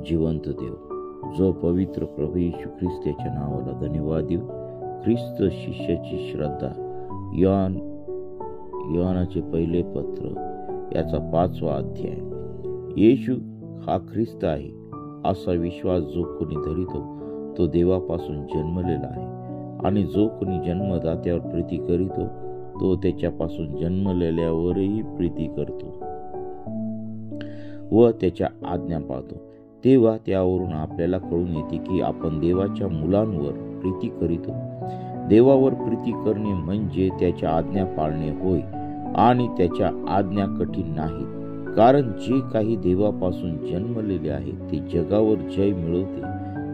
जिवंत देव, जो पवित्र प्रभू येशू ख्रिस्त याच्या नावाला धन्यवाद देऊ. ख्रिस्त शिष्याची श्रद्धा, योहानाचे पहिले पत्र याचा 5वा अध्याय. येशू हा ख्रिस्त आहे असा विश्वास जो कोणी धरितो तो देवापासून जन्मलेला आहे, आणि जो कोणी जन्मदात्यावर प्रीती करीतो तो त्याच्यापासून जन्मलेल्यावरही प्रीती करतो व त्याच्या आज्ञा पाळतो. तेव्हा त्यावरून आपल्याला कळून येते की आपण देवाच्या मुलांवर प्रीती करीतो. देवावर प्रीती करणे म्हणजे त्याच्या आज्ञा पाळणे होय, आणि त्याच्या आज्ञा कठीण नाहीत, कारण जे काही देवापासून जन्मलेले आहे ते जगावर जय मिळवते,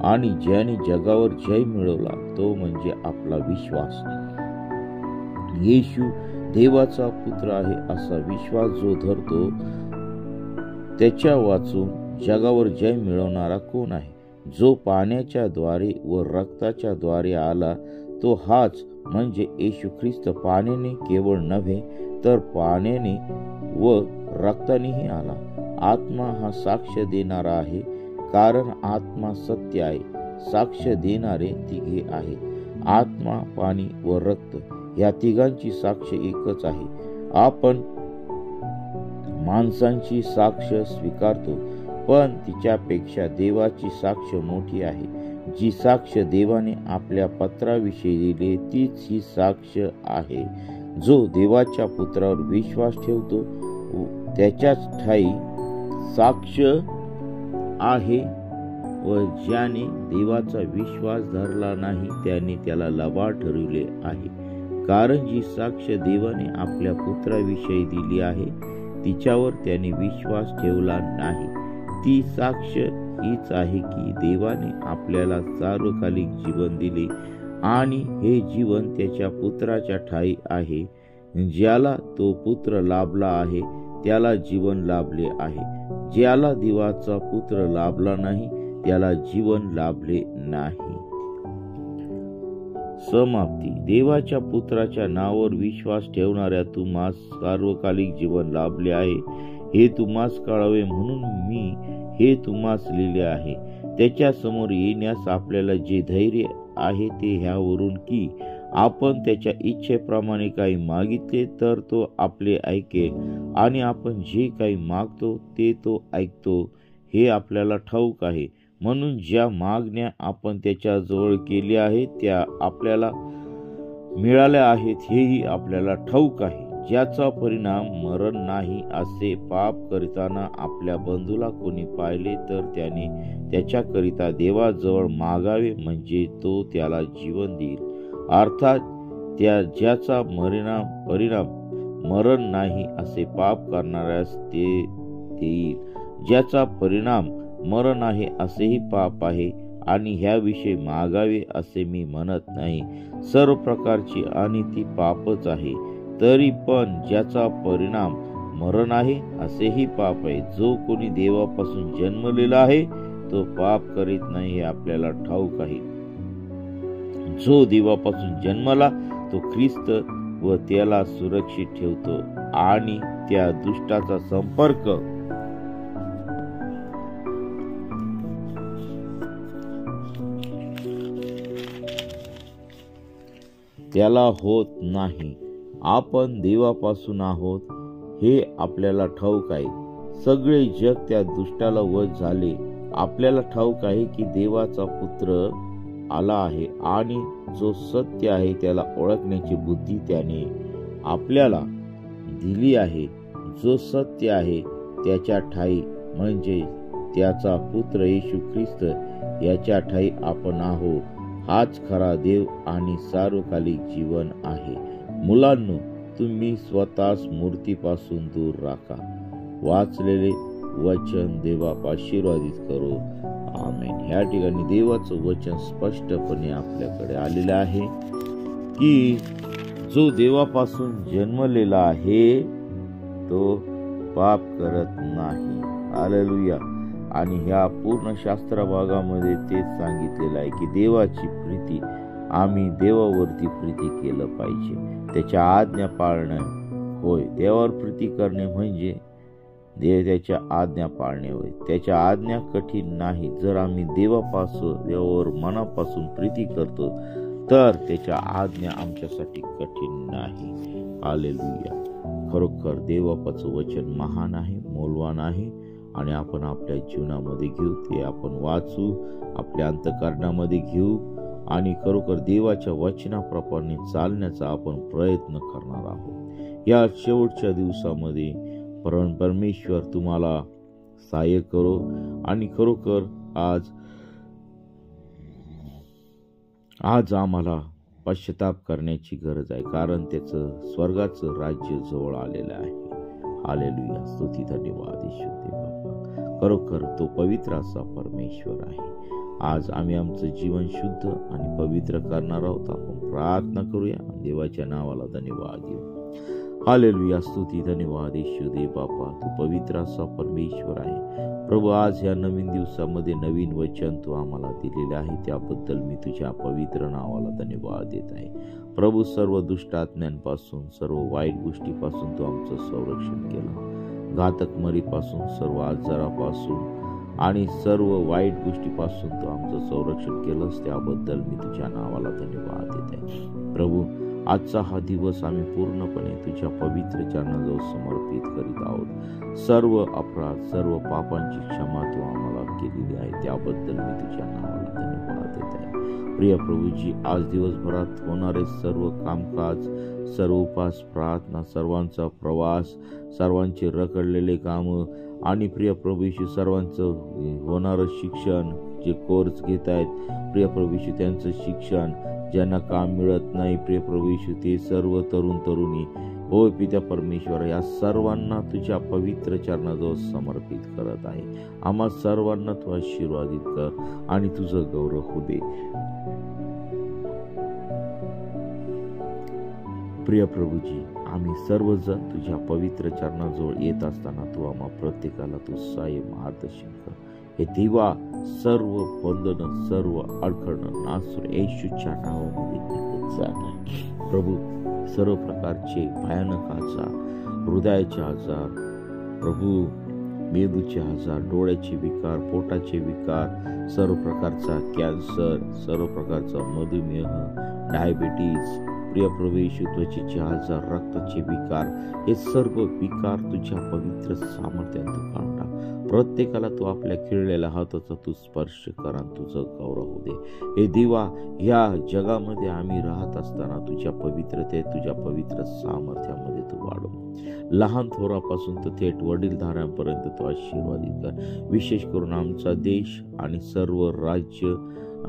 आणि ज्याने जगावर जय मिळवला तो म्हणजे आपला विश्वास. येशू देवाचा पुत्र आहे असा विश्वास जो धरतो त्याच्या वाचून जगावर जय मिळवणारा कोण आहे? जो पाण्याच्या द्वारे व रक्ताच्या द्वारे आला तो हाच, म्हणजे येशू ख्रिस्त पाण्याने केवळ नव्हे तर पाण्याने व रक्तानेही आला. आत्मा हा साक्ष देणारा आहे, कारण आत्मा सत्य आहे. साक्ष देणारे तिघे आहेत, आत्मा, पाणी व रक्त. या तिघांची साक्ष एकच आहे. आपण माणसांची साक्ष स्वीकारतो, पण तिच्यापेक्षा देवाची साक्ष मोठी आहे. जी साक्ष देवाने आपल्या पत्राविषयी दिली तीच ही साक्ष आहे. जो देवाच्या पुत्रावर विश्वास ठेवतो त्याच्याच ठाई साक्ष आहे, व ज्याने देवाचा विश्वास धरला नाही त्याने त्याला लबाड ठरविले आहे. कारण जी साक्ष देवाने आपल्या पुत्राविषयी दिली आहे तिच्यावर त्याने विश्वास ठेवला नाही. ती साक्ष हीच आहे की देवाने आपल्याला सार्वकालिक जीवन दिले, आणि हे जीवन त्याच्या पुत्राच्या ठाई आहे. ज्याला तो पुत्र लाभला आहे त्याला जीवन लाभले आहे. ज्याला देवाचा पुत्र लाभला नाही त्याला जीवन लाभले नाही. समाप्ती. देवाच्या पुत्राच्या नावावर विश्वास ठेवणाऱ्या तुम्हास सार्वकालिक जीवन लाभले आहे, हे तुम्हास कळावे म्हणून मी हे तुम्हास लिहिले आहे. त्याच्या समोर येण्यास आपल्याला जे धैर्य आहे ते ह्यावरून की आपण त्याच्या इच्छेप्रमाणे काही मागितले तर तो आपले ऐकेल, आणि आपण जे काही मागतो ते तो ऐकतो हे आपल्याला ठाऊक आहे. म्हणून ज्या मागण्या आपण त्याच्या जवळ केल्या आहेत त्या आपल्याला मिळाल्या आहेत हेही आपल्याला ठाऊक आहे. ज्याचा परिणाम मरण नाही असे पाप करताना आपल्या बंधूला कोणी पाहिले तर त्याने त्याच्याकरिता देवाजवळ मागावे, म्हणजे तो त्याला जीवन देईल. अर्थात ज्याचा परिणाम मरण नाही असे पाप करणाऱ्यास ते देईल. ज्याचा परिणाम मरण आहे असेही पाप आहे, आणि ह्याविषयी मागावे असे मी म्हणत नाही. सर्व प्रकारची आणि ती पापच आहे. तरी पण ज्याचा परिणाम मरण आहे असेही पाप आहे. जो कोणी देवापासून जन्मलेला आहे तो पाप करीत नाही हे आपल्याला ठाऊक आहे. जो देवापासून जन्मला तो ख्रिस्त व त्याला सुरक्षित ठेवतो, आणि त्या दुष्टाचा संपर्क त्याला होत नाही. आपण देवापासून आहोत हे आपल्याला ठाऊक आहे. सगळे जग त्या दुष्टाला वश झाले. आपल्याला ठाऊक आहे की देवाचा पुत्र आला आहे, आणि जो सत्य आहे त्याला ओळखण्याची बुद्धी त्याने आपल्याला दिली आहे. जो सत्य आहे त्याच्या ठाई म्हणजे त्याचा पुत्र येशू ख्रिस्त याच्या ठाई आपण आहोत. हाच खरा देव आणि सार्वकालिक जीवन आहे. मुलांनो, तुम्ही स्वतःच मूर्तीपासून दूर राखा. वाचलेले वचन देवा आशीर्वादित करो. आमेन. ह्या ठिकाणी देवाचं वचन स्पष्टपणे आपल्याकडे आलेलं आहे की जो देवापासून जन्मलेला आहे तो पाप करत नाही. हालेलुया. आणि ह्या पूर्ण शास्त्र भागामध्ये तेच सांगितलेलं आहे की देवाची प्रीती, आम्ही देवावरती प्रीती केलं पाहिजे, त्याच्या आज्ञा पाळणं होय. देवावर प्रीती करणे म्हणजे त्याच्या आज्ञा पाळणे होय. त्याच्या आज्ञा कठीण नाही. जर आम्ही देवावर मनापासून प्रीती करतो तर त्याच्या आज्ञा आमच्यासाठी कठीण नाही. हालेलुया. खरोखर देवाचं वचन महान आहे, मौल्यवान आहे आणि आपण आपल्या जीवनामध्ये घेऊ, ते आपण वाचू, आपल्या अंतःकरणामध्ये घेऊ आणि खरोखर देवाच्या वचनाप्रमाणे चालण्याचा आपण प्रयत्न करणार आहोत. या शेवटच्या दिवसामध्ये परमेश्वर तुम्हाला सहाय्य करो आणि खरोखर आज आम्हाला पश्चाताप करण्याची गरज आहे, कारण त्याचं स्वर्गाचं राज्य जवळ आलेलं आहे. हालेलुया. स्तुती धन्यवाद येशू बाबा. खरोखर तो पवित्र असा परमेश्वर आहे. आज आम्ही आमचं जीवन शुद्ध आणि पवित्र करणार आहोत. आपण प्रार्थना करूया. देवाच्या नावाला धन्यवाद देऊ. हालेलुया. स्तुती धन्यवाद येशू दे बापा. तू पवित्र असा परमेश्वर आहे. प्रभू, आज या नवीन दिवसामध्ये नवीन वचन तू आम्हाला दिलेले आहे, त्याबद्दल मी तुझ्या पवित्र नावाला धन्यवाद देत आहे. प्रभू, सर्व दुष्ट आज्ञांपासून, सर्व वाईट गोष्टीपासून तू आमचं संरक्षण केलं. घातक मरीपासून, सर्व आजारापासून आणि सर्व वाईट गोष्टीपासून तू आमचं संरक्षण केलंस, त्याबद्दल मी तुझ्या नावाला धन्यवाद देत आहे. प्रभू, आजचा हा दिवस आम्ही पूर्णपणे तुझ्या पवित्र चरणाजवळ समर्पित करीत आहोत. सर्व अपराध, सर्व पापांची क्षमा तू आम्हाला केलेली आहे, त्याबद्दल मी तुझ्या नावाला धन्यवाद देत आहे. प्रिय प्रभूजी, आज दिवसभरात होणारे सर्व कामकाज, सर्व उपास, प्रार्थना, सर्वांचा प्रवास, सर्वांचे रखडलेले कामं आणि प्रिय प्रभूशी सर्वांचं होणारं शिक्षण, जे कोर्स घेत आहेत प्रिय प्रभूशी त्यांचं शिक्षण, ज्यांना काम मिळत नाही प्रिय प्रभूशी ते सर्व तरुणी होय पित्या परमेश्वर, या सर्वांना तुझ्या पवित्र चरणाजवळ समर्पित करत आहे. आम्हा सर्वांना तू आशीर्वादित कर आणि तुझं गौरव होऊ दे. प्रिय प्रभूजी, आम्ही सर्वजण तुझ्या पवित्र चरणाजवळ येत असताना तू आम्हा प्रत्येकाला तू सहाय्य मार्गदर्शन कर. हे देवा, सर्व बंधन, सर्व अडखळणं नासूर येशूच्या नावामध्ये निघत जात आहे. प्रभू, सर्व प्रकारचे भयानक आजार, हृदयाचे आजार, प्रभू मेंदूचे आजार, डोळ्याचे विकार, पोटाचे विकार, सर्व प्रकारचा कॅन्सर, सर्व प्रकारचा मधुमेह, डायबिटीज, प्रिय प्रभू येशू, त्वचेचे आजार, रक्ताचे विकार, हे सर्व विकार तुझ्या पवित्र सामर्थ्याने तू काढून टाक. प्रत्येकाला तू आपल्या खिळलेल्या हाताचा तू स्पर्श कर आणि तुझं गौरव होऊ दे. हे देवा, या जगामध्ये आम्ही राहत असताना तुझ्या पवित्रते, तुझ्या पवित्र सामर्थ्यामध्ये तू वाढव. लहान थोरापासून तर थेट वडीलधाऱ्यांपर्यंत तू आशीर्वादित कर. विशेष करून आमचा देश आणि सर्व राज्य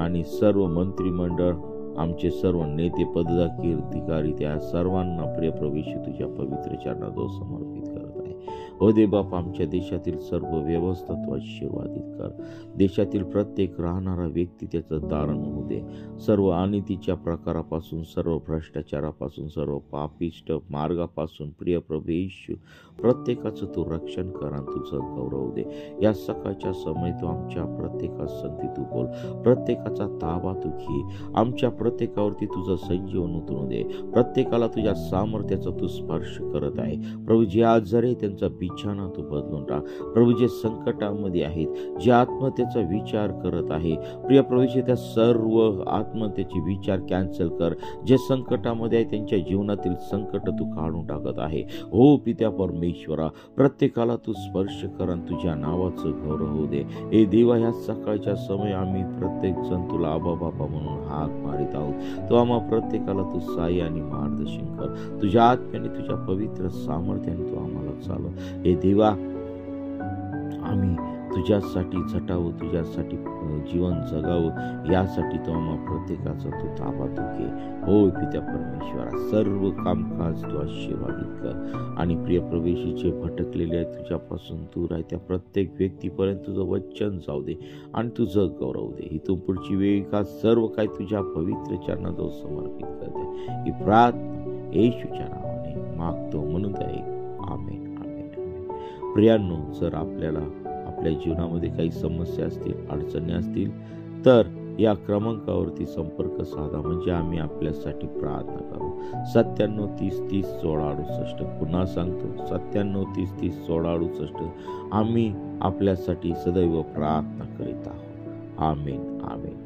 आणि सर्व मंत्रिमंडळ, आमचे सर्व नेते, पदाधिकारी, त्या सर्वांना प्रिय प्रभू तुझ्या पवित्र चरणाजवळ समर्पित करत आहे. हो दे बाप, आमच्या देशातील सर्व व्यवस्था तू आशीर्वादित कर. देशातील प्रत्येक राहणारा व्यक्ती त्याचं दारण होऊ दे. सर्व अनितीच्या प्रकारापासून, सर्व भ्रष्टाचारापासून, सर्व पापिष्ट मार्गापासून प्रिय प्रभू येशू प्रत्येकाचं तू रक्षण कर आणि तुझं गौरव दे. या सकाळच्या समय तू आमच्या प्रत्येकास संधी तू बोल, प्रत्येकाचा ताबा तू घे. आमच्या प्रत्येकावरती तुझं संजीवन उतरून दे. प्रत्येकाला तुझ्या सामर्थ्याचा तू स्पर्श करत आहे. प्रभू, जे आजारी त्यांचा बिछाना तू बदलून टाक. प्रभू, जे संकटामध्ये आहेत, जे आत्महत्येचा विचार करत आहे प्रिय प्रभूचे, त्या सर्व आत्महत्येचे विचार कॅन्सल कर. जे संकटामध्ये आहे त्यांच्या जीवनातील संकट तू काढून टाकत आहे. हो पित्या परमेश्वरा, प्रत्येकाला तू स्पर्श कर आणि तुझ्या नावाचं गौरव होऊ दे. हे देवा, ह्या सकाळच्या समय आम्ही प्रत्येक जण तुला आबा बाबा म्हणून हाक मारित आहोत. तो आम्हा प्रत्येकाला तू सहाय्य आणि मार्गदर्शन कर. तुझ्या आत्म्याने, तुझ्या पवित्र सामर्थ्याने तू आम्हाला चालव. हे देवा, आम्ही तुझ्यासाठी झटावं, तुझ्यासाठी जीवन जगावं, यासाठी तो आम्हा प्रत्येकाचा तू ताबा तू घे. होय पित्या परमेश्वरा, सर्व कामकाज तू आशीर्वादित कर आणि प्रिय प्रवेशीचे भटकलेले आहे तुझ्यापासून दूर आहे त्या प्रत्येक व्यक्तीपर्यंत तुझं वचन जाऊ दे आणि तुझं गौरव दे. इथून पुढची वेळ का सर्व काही तुझ्या पवित्र चरणाजवळ समर्पित करते. ही प्रार्थना येशूच्या नावाने मागतो म्हणून आहे. आमेन, आमेन, आमेन. प्रियांनो, जर आपल्याला आपल्या जीवनामध्ये काही समस्या असतील, अडचणी असतील, तर या क्रमांकावरती संपर्क साधा, म्हणजे आम्ही आपल्यासाठी प्रार्थना करू. 97-30-30-16-68. पुन्हा सांगतो, 97-30-30-16-68. आम्ही आपल्यासाठी सदैव प्रार्थना करीत आहोत. आमेन, आमेन.